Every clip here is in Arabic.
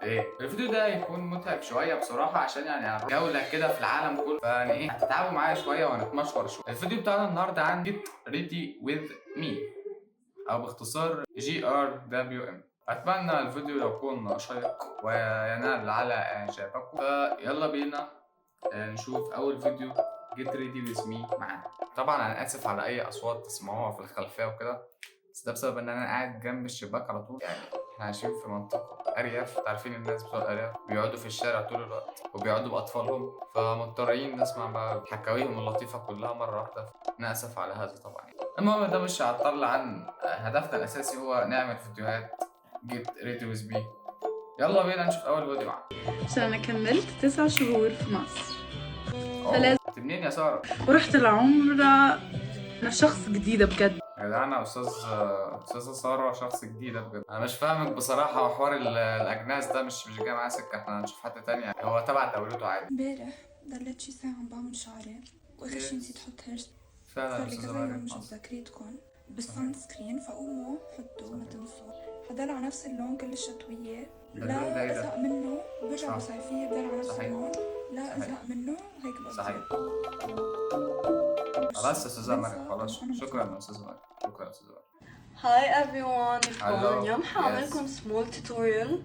ايه الفيديو ده هيكون متعب شويه بصراحه، عشان يعني جوله كده في العالم كله، فيعني ايه هتتعبوا معايا شويه وهنتمشور شويه. الفيديو بتاعنا النهارده عن Get Ready With Me، او باختصار GRWM. اتمنى الفيديو يكون شيق وينال على اعجابكم، فيلا بينا نشوف اول فيديو Get Ready With Me معانا. طبعا انا اسف على اي اصوات تسمعوها في الخلفيه وكده، بس ده بسبب ان انا قاعد جنب الشباك على طول. يعني احنا عايشين في منطقه ارياف، عارفين الناس بتوع الارياف بيقعدوا في الشارع طول الوقت وبيقعدوا باطفالهم، فمضطرين نسمع بقى حكاويهم اللطيفه كلها مره واحده. انا اسف على هذا طبعا. المهم ده مش هعطلنا عن هدفنا الاساسي، هو نعمل فيديوهات Get Ready With Me. يلا بينا نشوف اول فيديو معانا. عشان انا كملت 9 شهور في مصر، فلازم. انت منين يا ساره؟ ورحت العمرة. انا شخص جديدة بجد. يا جدعان استاذه ساره شخص جديده بجد. انا مش فاهمك بصراحه، وحوار الاجناس ده مش جاي معايا سكه. احنا هنشوف حد تاني، يعني هو تبع دولته عادي. امبارح ضليت شي ساعة عم بعمل شعري واخر شي نسيت احط هير فعلا صار لي استاذه كذا يوم مريم مش بذاكرتكم بالسان سكرين، فقوموا حطوا ما تنسوا. هضل على نفس اللون كل الشتوية، اللون ده لا إيه ده؟ ازهق منه برجع صح. بصيفية بضل على نفس صحيح. اللون، لا صحيح. ازهق منه هيك صحيح. بقضي. خلاص يا استاذه مريم، خلاص شكرا يا استاذه مريم، شكرا يا استاذه مريم. هاي everyone، Hello. اليوم حاعملكم سمول توتوريال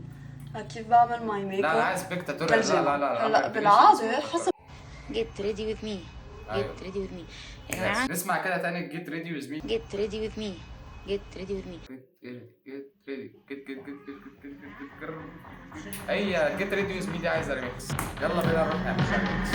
كيف بعمل ماي ميك لا انا اب. عايز بيك تاتوريال. لا هلا بالعادة حسب Get ready with me. Get ready with me. يا جماعة نسمع كده تاني Get Ready With Me. get ready with me. Get ready with me. هي Get Ready With Me دي عايزه ريميكس. يلا بينا نروح نعمل ريميكس.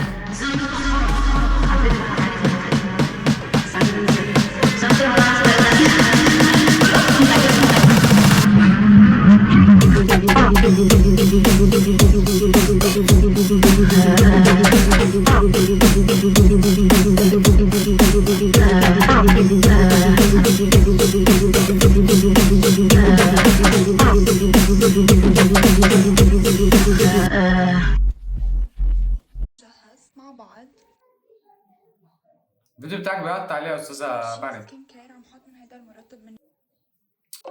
جهز مع بعض. الفيديو بتاعك بيقطع عليه يا استاذه مريم. سكين كير عم حط من هيدا المرطب من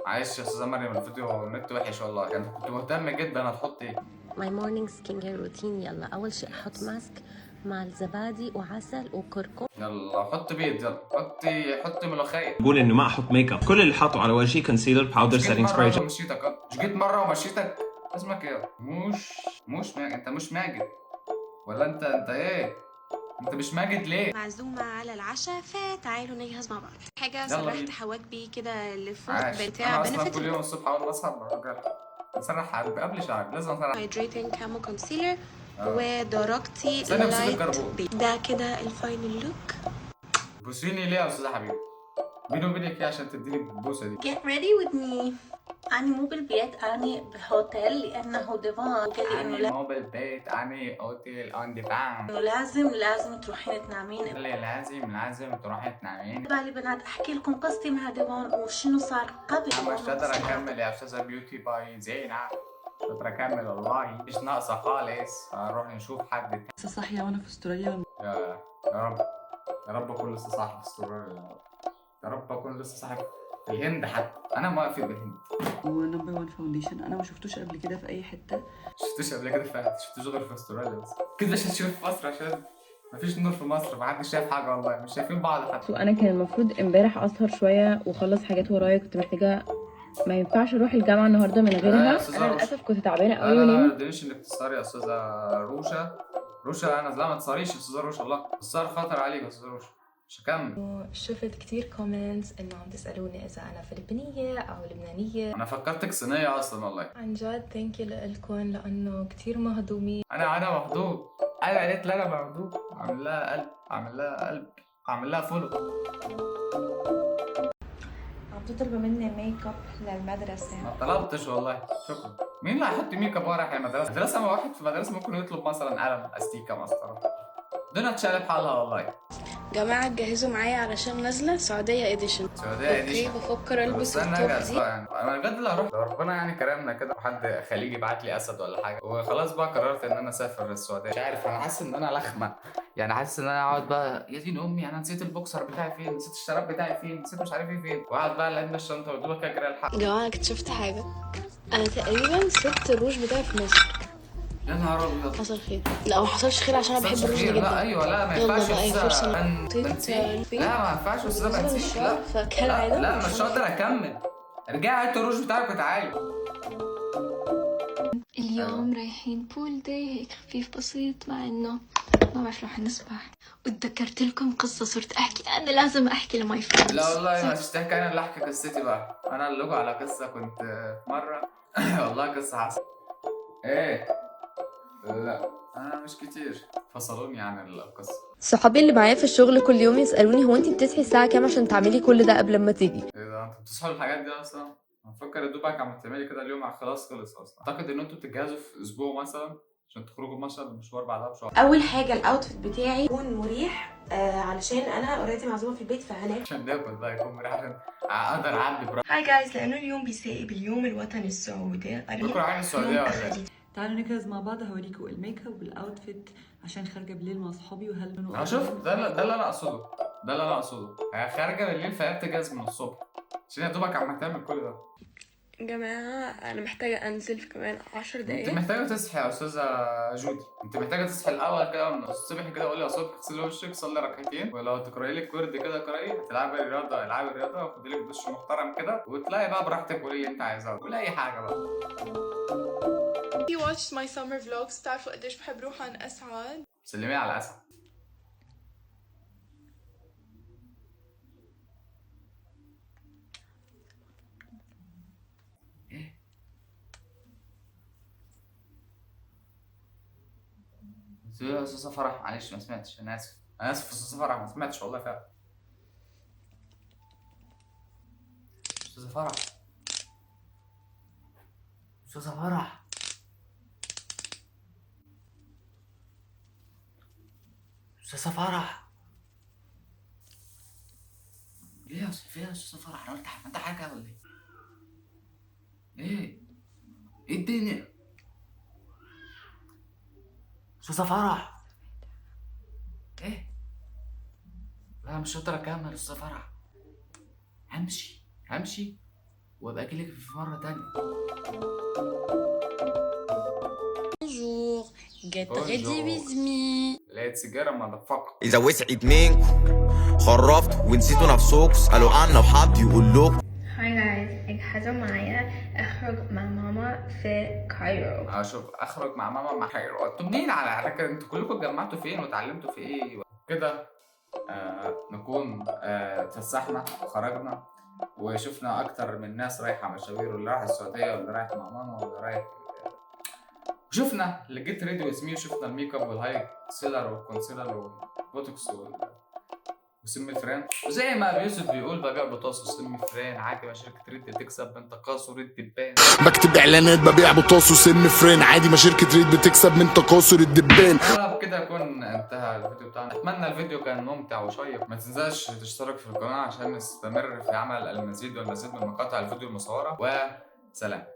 معلش يا استاذه مريم، الفيديو النت وحش والله. يعني كنت مهتم جدا هتحط ايه. ماي مورنينج سكين كير روتين. يلا اول شيء احط ماسك مع الزبادي وعسل وكركم. يلا حط بيض، يلا حط ملوخيه. بقول انه ما احط ميك اب، كل اللي حاطه على وجهي كونسيلر باودر سيتنج سبراي. مش جيت مره ومشيتك. اسمك ايه؟ مش ماجد. انت مش ماجد ولا انت ايه؟ انت مش ماجد ليه؟ معزومة على العشاء، فتعالوا نجهز مع بعض. حاجة يلا سرحت بينا. حواجبي كده اللي فوق عاش. بتاع انا اصلا بنفيت كل يوم الصبح اول ما اصحى بسرح قبل شعري، لازم اسرح. هايدريتنج كامو كونسيلر آه. ودرجتي ثانية أكسيد لايت الكربون. بيج. ده كده الفاينل لوك. بوسيني ليه يا استاذ حبيبي؟ بيني وبينك ايه عشان تديني البوسه دي؟ Get ready with me. أنا مو بالبيت، أنا بهوتيل لأنه ديفان وقال لي إنه مو بالبيت، اني اوتيل اون ديفان. لازم تروحين تنامين. لازم تروحي تنامين. بالي بنات أحكي لكم قصتي مع ديفان وشنو صار قبل. انا مش قادر اكمل يا استاذه بيوتي باي زينه، مش قادر اكمل والله، مش ناقصه خالص. هنروح نشوف حد تاني. لسه صاحية وانا في استراليا. يا رب، يا رب اكون لسه صاحي في استراليا، يا رب اكون لسه صاحي في الهند. حتى انا ما في الهند. هو نمبر 1 فاونديشن انا ما شفتوش قبل كده في اي حتة. شفتوش قبل كده فعلا، شفتوش غير في استراليا بس. كده مش هتشوف في مصر عشان مفيش نور في مصر، محدش شايف حاجه والله، مش شايفين بعض حتى. وانا كان المفروض امبارح اسهر شويه واخلص حاجات ورايا، كنت محتاجه، ما ينفعش اروح الجامعه النهارده من يا غيرها. أستاذة انا روشا. للاسف كنت تعبانه لا قوي لا لا، ما ونمت. تقدريش انك تسهري يا استاذه روشا. انا لا ما تسهريش يا استاذه روشا، الله السهر خطر عليك يا استاذه روشا. مش هكمل. شفت كتير كومنتس انه عم تسألوني اذا انا فلبينية او لبنانية. انا فكرتك صينيه اصلا والله. عن جد ثانك يو لكم لانه كتير مهضومين. انا مخضوض. انا قالت لي انا مخضوض، عامل لها قلب، عامل لها فولو. عم تطلبوا مني ميك اب للمدرسة. ما طلبتش والله، شكرا. مين اللي هيحط ميك اب رايح المدرسه؟ مدرسه، ما واحد في مدرسه ممكن يطلب مثلا قلم، استيكه، مسطره. الدنيا تشالب حالها والله. جماعة جهزوا معايا علشان نازلة سعودية اديشن. سعوديه دي بفكر البس استنى التوب اجهز دي. بقى. يعني انا بجد اللي هروح، لو ربنا يعني كرمنا كده وحد خليجي بعت لي اسد ولا حاجه، وخلاص بقى قررت ان انا اسافر السعوديه. مش عارف، انا حاسس ان انا لخمه، يعني حاسس ان انا اقعد بقى يا دين امي انا نسيت البوكسر بتاعي فين، نسيت الشراب بتاعي فين، نسيت مش عارف ايه فين، واقعد بقى لقيت الشنطه ودوبك اجري الحق. يا جماعة اكتشفت حاجة، انا تقريبا سبت الروج بتاعي في مصر. يا نهار ابيض. حصل خير. لا ما حصلش خير عشان انا بحب الروج ده لا جدا. ايوه لا ما يلا ينفعش بقى يا اي فرصه أستاذة بنزين. لا ما ينفعش يا استاذه بنزين. لا فكالعاده لا مش هقدر اكمل. ارجعي هات الروج بتاعك وتعالي. اليوم رايحين بول داي هيك خفيف بسيط، مع انه ما بعرف رح نسبح. وتذكرت لكم قصة صرت احكي انا لازم احكي لماي فريندز. لا والله مش تحكي، انا اللي احكي قصتي بقى. انا اللي على قصه كنت في مره والله قصه حصلت. ايه لا انا مش كتير فصلوني عن القصه. صحابي اللي معايا في الشغل كل يوم يسالوني هو انت بتصحي الساعه كام عشان تعملي كل ده قبل ما تيجي؟ ايه ده انتوا بتصحوا الحاجات دي اصلا؟ انا بفكر يا دوبك عم تعملي كده اليوم خلاص خلص اصلا. اعتقد ان انتوا بتتجهزوا في اسبوع مثلا عشان تخرجوا مثلا مشوار بعدها بشهر. اول حاجه الاوتفيت بتاعي يكون مريح علشان انا اوريدي معزومه في البيت فهناك عشان ناكل بقى يكون مريح عشان اقدر اعدي براحتي. هاي جايز، لانه اليوم بيساقي باليوم الوطني السعودي. بكره عين السعوديه ولا ايه؟ تعالوا نجهز مع بعض هوريكم الميك اب والاوتفيت عشان خارجه بالليل مع صحابي وهل انا شوف ده اللي انا اقصده. ده اللي انا اقصده. هي خارجه بالليل فهي بتجهز من الصبح عشان يا دوبك عم تعمل كل ده. يا جماعه انا محتاجه انزل في كمان 10 انت دقايق. محتاجه تصحي يا استاذه جودي. انت محتاجه تصحي الاول كده من الصبح كده. قولي يا صبح اغسلي وشك صلي ركعتين، ولو تقراي لك ورد كده قراي. تلعبي رياضه العبي رياضه، وخدي لك دش محترم كده وتلاقي بقى براحتك. قولي اللي انت عايزاه، قولي اي حاجه بقى. If you watched my summer vlogs بتعرفوا قديش بحب روح عن اسعد. سلمي على اسعد. ايه يا استاذه فرح؟ معلش ما سمعتش. انا اسف انا اسف يا استاذه فرح، ما سمعتش والله فعلا. استاذه فرح استاذه فرح استاذه فرح. ليه يا استاذ؟ يا استاذه فرح انا قلت انت حاجه ولا ايه؟ ايه الدنيا؟ استاذه فرح ايه؟ لا مش هقدر اكمل استاذه فرح. همشي وابقى اجيلك في مره تانية. Bonjour, get ready with me. لقيت سيجاره مدفقه. إذا وسعت منكم خرفت ونسيتوا نفسكم اسألوا عنا وحد يقول لكم. هاي جايز، اجهزوا معايا اخرج مع ماما في كايرو. اشوف اخرج مع ماما مع كايرو. انتوا منين على فكره؟ انتوا كلكم اتجمعتوا فين واتعلمتوا في ايه كده؟ نكون اتفسحنا وخرجنا وشفنا اكتر من ناس رايحه مشاوير، واللي رايح السعوديه واللي رايح مع ماما واللي رايح. وشفنا اللي جيت ريدي ويز مي، وشفنا الميك اب والهاي سيلر والكونسيلر والبوتوكس وسم الفران. وزي ما يوسف بيقول ببيع بطاطس وسم الفران عادي ما شركه ريد تكسب من تكاثر الدبان. بكتب اعلانات ببيع بطاطس وسم فران عادي ما شركه ريد بتكسب من تكاثر الدبان. بكده يكون انتهى الفيديو بتاعنا. اتمنى الفيديو كان ممتع وشيق. ما تنساش تشترك في القناه عشان نستمر في عمل المزيد والمزيد من مقاطع الفيديو المصوره. وسلام.